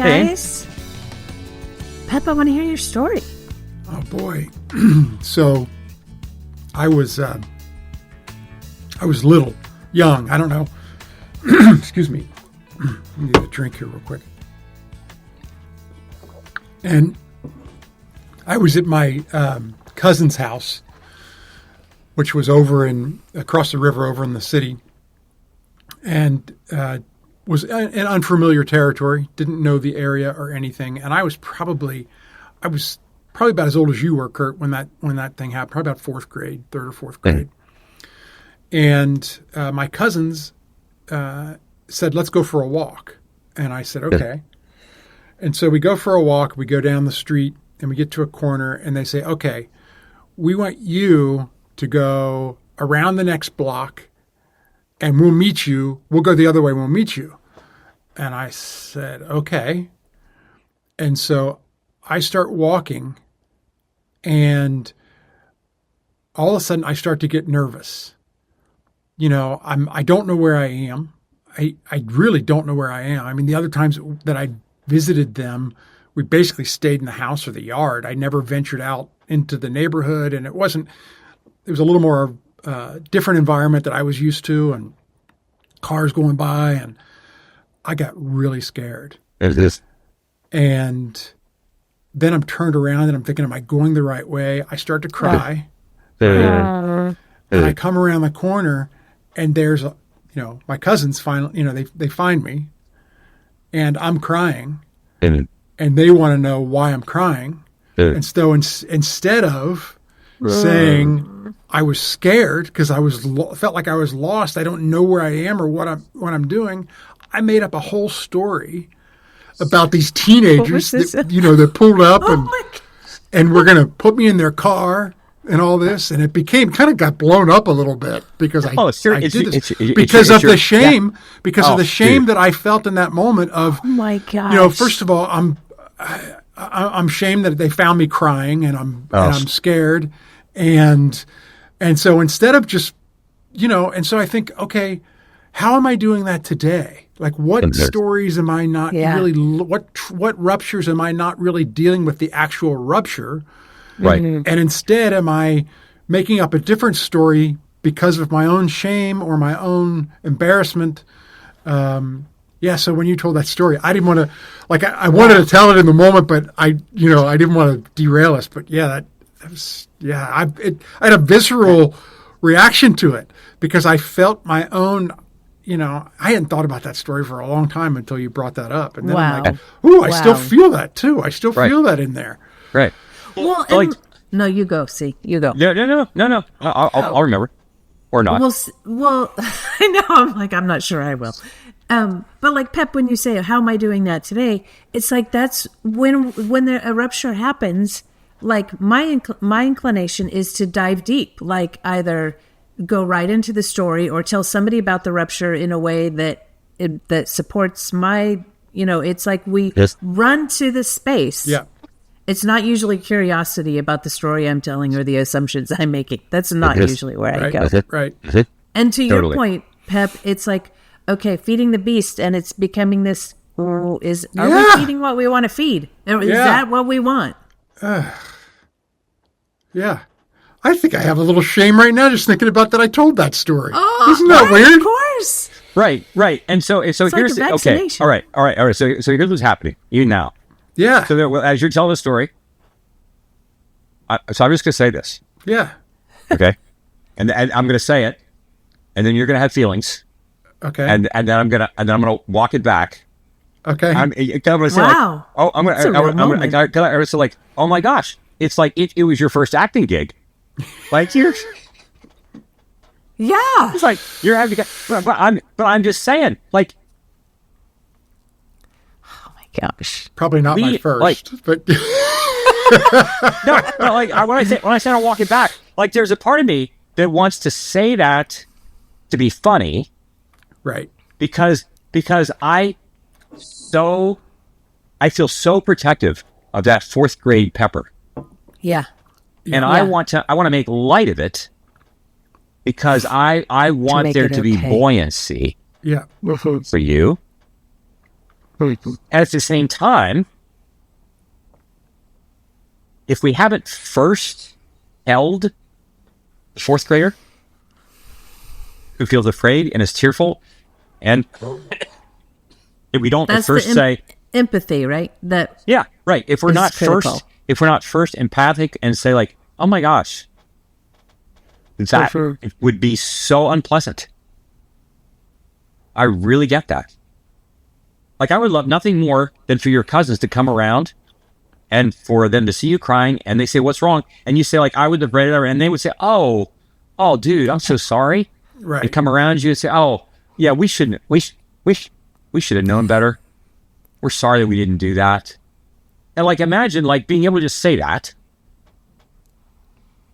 guys. Pep, I want to hear your story. Oh boy. So I was little, young, I don't know. Excuse me. Let me get a drink here real quick. And I was at my cousin's house, which was across the river over in the city, and was in unfamiliar territory, didn't know the area or anything. And I was probably about as old as you were, Curt, when that thing happened, probably about third or fourth grade. And my cousins said, let's go for a walk. And I said, okay. And so we go for a walk, we go down the street, and we get to a corner, and they say, okay, we want you to go around the next block, and we'll meet you. We'll go the other way, we'll meet you. And I said, okay. And so I start walking, and all of a sudden I start to get nervous. You know, I don't know where I am. I really don't know where I am. I mean, the other times that I visited them, we basically stayed in the house or the yard. I never ventured out into the neighborhood, and it was a little more different environment that I was used to, and cars going by, and I got really scared. And then I'm turned around and I'm thinking, am I going the right way? I start to cry. And I come around the corner, and there's my cousins finally, they find me, and I'm crying, and they want to know why I'm crying. And so instead of saying I was scared because I felt like I was lost, I don't know where I am or what I'm doing, I made up a whole story about these teenagers that pulled up and were going to put me in their car and all this, and it got blown up a little bit because I did this because of the shame that I felt in that moment of, oh my gosh. First of all, I'm shamed that they found me crying, and I'm scared, and so instead of just, and so I think, okay, how am I doing that today? Like, what stories am I not really? What ruptures am I not really dealing with the actual rupture? Right. And instead, am I making up a different story because of my own shame or my own embarrassment? So when you told that story, I didn't want to, I wanted to tell it in the moment, but I didn't want to derail us. But I had a visceral reaction to it because I felt my own. I hadn't thought about that story for a long time until you brought that up, and then I'm like, "Ooh, I still feel that too. I still feel that in there." Right. Well, no, you go. See, you go. No. I'll remember, or not. Well, I know. I'm not sure I will. But like Pep, when you say, "How am I doing that today?" It's like that's when a rupture happens. Like my inclination is to dive deep, like either go right into the story or tell somebody about the rupture in a way that supports my. It's like we run to the space. Yeah. It's not usually curiosity about the story I'm telling or the assumptions I'm making. That's not usually where I go. Right. And to your point, Pep, it's like, okay, feeding the beast, and it's becoming this. Are we feeding what we want to feed? Is that what we want? Yeah. I think I have a little shame right now just thinking about that I told that story. Oh, isn't that weird? Of course. Right. And so here's like a okay. All right. So here's what's happening even now. Yeah. So as you're telling the story, so I'm just gonna say this. Yeah. Okay. And I'm gonna say it, and then you're gonna have feelings. Okay. And then I'm gonna walk it back. Okay. I'm gonna say wow. like, oh my gosh, it's like it was your first acting gig. Like you're. Yeah. It's like you're having, but I'm just saying, like. Oh my gosh. Probably not my first, but. no, like when I say I'm walking back, like there's a part of me that wants to say that to be funny, right? Because I feel so protective of that fourth grade Pepper. Yeah. And I want to make light of it because I want there to be buoyancy. Yeah. For you. at the same time, if we haven't first held the fourth grader who feels afraid and is tearful, and if we don't at first say empathy, right? That yeah, right. If we're not critical. first empathic and say like, oh my gosh, that would be so unpleasant. I really get that. Like, I would love nothing more than for your cousins to come around and for them to see you crying, and they say, what's wrong? And you say, like, I would have read it, and they would say, oh, dude, I'm so sorry. Right. And come around you and say, oh, yeah, we should have known better. We're sorry that we didn't do that. And, like, imagine, like, being able to just say that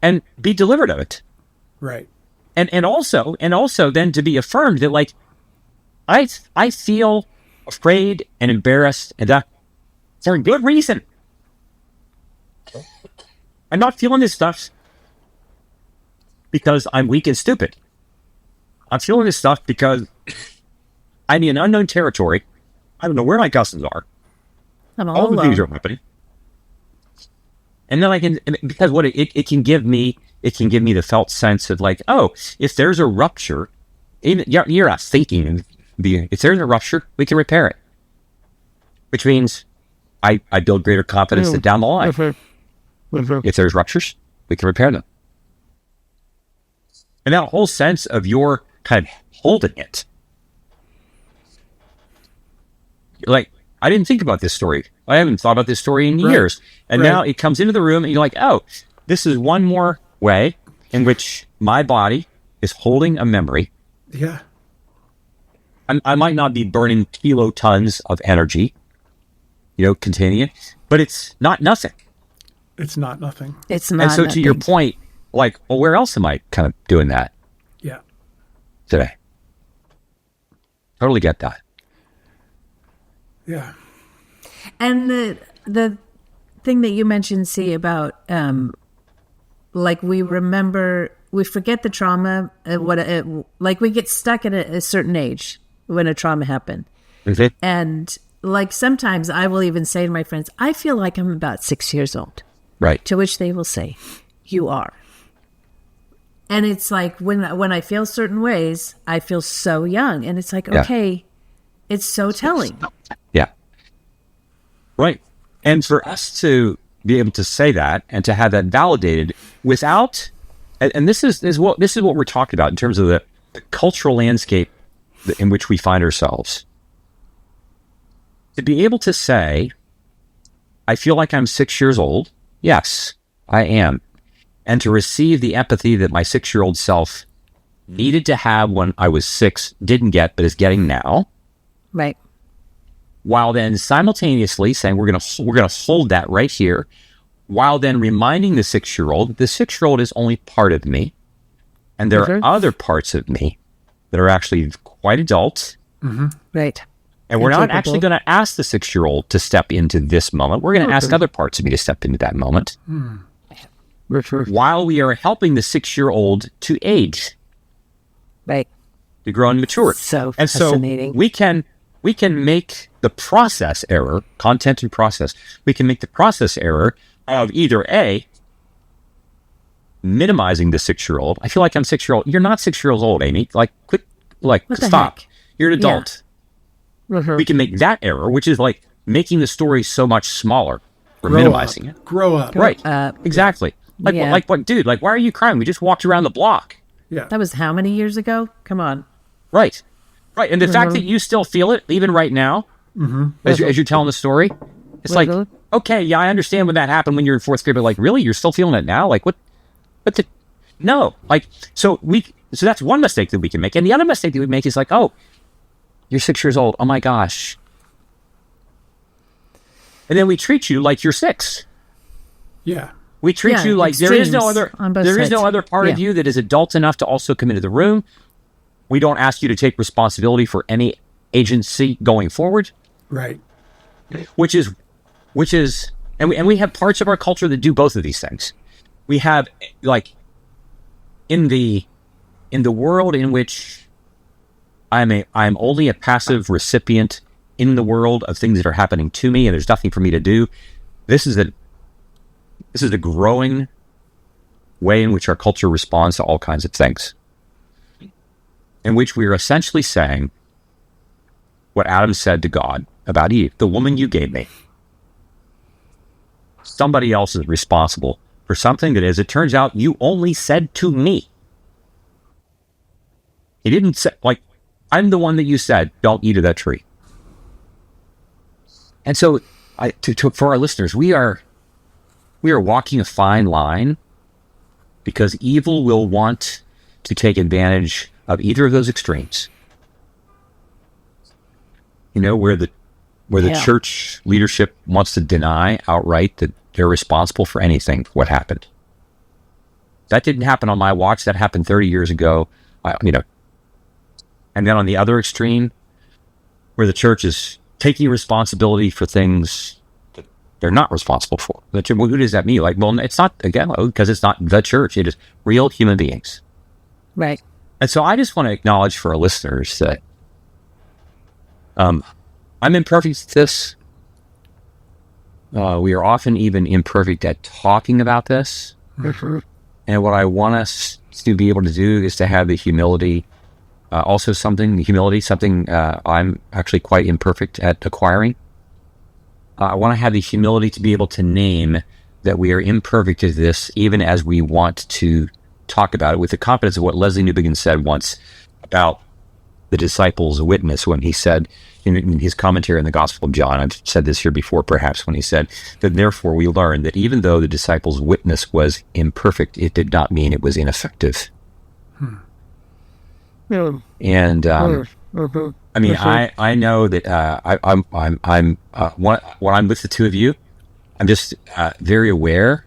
and be delivered of it. Right. And also then to be affirmed that, like, I feel afraid and embarrassed, and for a good reason. I'm not feeling this stuff because I'm weak and stupid. I'm feeling this stuff because I'm in unknown territory. I don't know where my cousins are. I'm all the things are happening. And then I can, because what it can give me, the felt sense of like, oh, if there's a rupture, even you're not thinking, if there's a rupture, we can repair it. Which means I build greater confidence that down the line, if there's ruptures, we can repair them. And that whole sense of your kind of holding it. Like, I didn't think about this story. I haven't thought about this story in years. And now it comes into the room and you're like, oh, this is one more way in which my body is holding a memory. Yeah. I might not be burning kilotons of energy, containing it, but it's not nothing. It's not nothing. It's not. And so nothing. to your point, like, well, where else am I kind of doing that? Yeah. Today. Totally get that. Yeah. And the thing that you mentioned, see, about like we forget the trauma, like we get stuck at a certain age when a trauma happened. Mm-hmm. And like sometimes I will even say to my friends, I feel like I'm about 6 years old. Right. To which they will say, you are. And it's like when I feel certain ways, I feel so young. And it's like, okay, it's so telling. Yeah. Right. And for us to be able to say that and to have that validated without, and this is what we're talking about in terms of the cultural landscape in which we find ourselves. To be able to say, I feel like I'm 6 years old. Yes, I am. And to receive the empathy that my 6-year-old self needed to have when I was 6, didn't get, but is getting now. Right. While then simultaneously saying we're gonna hold that right here, while then reminding the 6-year-old that the 6-year-old is only part of me, and there are other parts of me that are actually quite adult. Mm-hmm. Right. And we're not actually going to ask the 6-year-old to step into this moment. We're going to ask other parts of me to step into that moment. While we are helping the 6-year-old to age. Right. To grow and mature. So and fascinating. So we can make the process error, content and process, we can make the process error of either A, minimizing the 6-year-old. I feel like I'm 6-year-old. You're not 6 years old, Amy. Like, quit, like, stop. Heck? You're an adult. Yeah. We can make that error, which is like making the story so much smaller. We're minimizing it. Grow up. Right. Exactly. Like what, dude? Like, why are you crying? We just walked around the block. Yeah. That was how many years ago? Come on. Right. Right. And the fact that you still feel it, even right now, as you're telling the story, it's like, okay, yeah, I understand when that happened when you're in 4th grade, but like, really, you're still feeling it now? Like, no. Like, so that's one mistake that we can make. And the other mistake that we make is like, oh, you're 6 years old. Oh my gosh. And then we treat you like you're 6. Yeah. We treat you like there is no other part of you that is adult enough to also come into the room. We don't ask you to take responsibility for any agency going forward. Right. Which is, and we have parts of our culture that do both of these things. We have, like, in the world in which I'm only a passive recipient in the world of things that are happening to me and there's nothing for me to do. This is a growing way in which our culture responds to all kinds of things, in which we are essentially saying what Adam said to God about Eve: the woman you gave me. Somebody else is responsible for something that, as it turns out, you only said to me. He didn't say, like, I'm the one that you said, don't eat of that tree. And so, for our listeners, we are walking a fine line, because evil will want to take advantage of either of those extremes. You know, where the church leadership wants to deny outright that they're responsible for anything for what happened. That didn't happen on my watch. That happened 30 years ago. And then on the other extreme, where the church is taking responsibility for things that they're not responsible for. Well, who does that mean? Like, well, it's not, again, because it's not the church. It is real human beings. Right. And so I just want to acknowledge for our listeners that I'm imperfect at this. We are often even imperfect at talking about this. Mm-hmm. And what I want us to be able to do is to have the humility. Something I'm actually quite imperfect at acquiring. I want to have the humility to be able to name that we are imperfect at this, even as we want to talk about it, with the confidence of what Leslie Newbigin said once about the disciples' witness, when he said in his commentary on the Gospel of John, I've said this here before perhaps, when he said that therefore we learn that even though the disciples' witness was imperfect, it did not mean it was ineffective. And I mean, I know that when I'm with the two of you, I'm just very aware,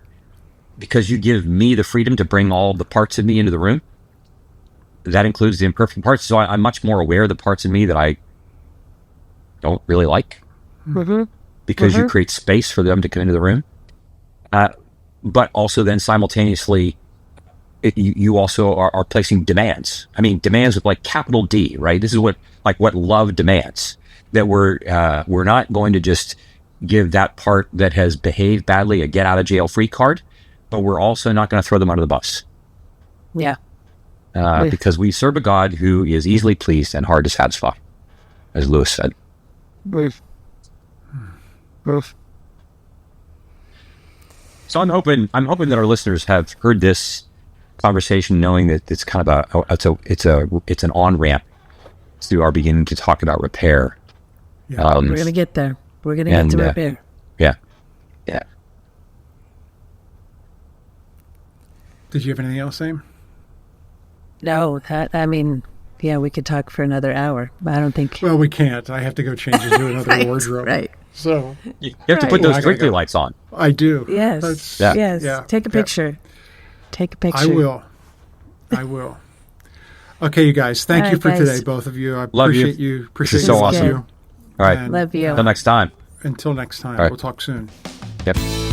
because you give me the freedom to bring all the parts of me into the room. That includes the imperfect parts. So I'm much more aware of the parts of me that I don't really like, because you create space for them to come into the room. But also then simultaneously, you also are placing demands. I mean, demands with like capital D, right? This is what love demands. That we're not going to just give that part that has behaved badly a get out of jail free card, but we're also not going to throw them under the bus. Yeah. Because we serve a God who is easily pleased and hard to satisfy, as Lewis said. So I'm hoping that our listeners have heard this conversation, knowing that it's kind of it's an on ramp to our beginning to talk about repair. Yeah. We're gonna get there. We're gonna get to repair. Yeah. Did you have anything else, Sam? No, we could talk for another hour, but I don't think. Well, we can't. I have to go change into another wardrobe. Right. So you have to put those twinkly lights on. I do. Yes. Yes. Yeah. Take a picture. Take a picture. I will. Okay, you guys. Thank you for today, both of you. I appreciate you. Appreciate this is so awesome. You. All right. Love you. Until next time. Until next time. Right. We'll talk soon. Yep.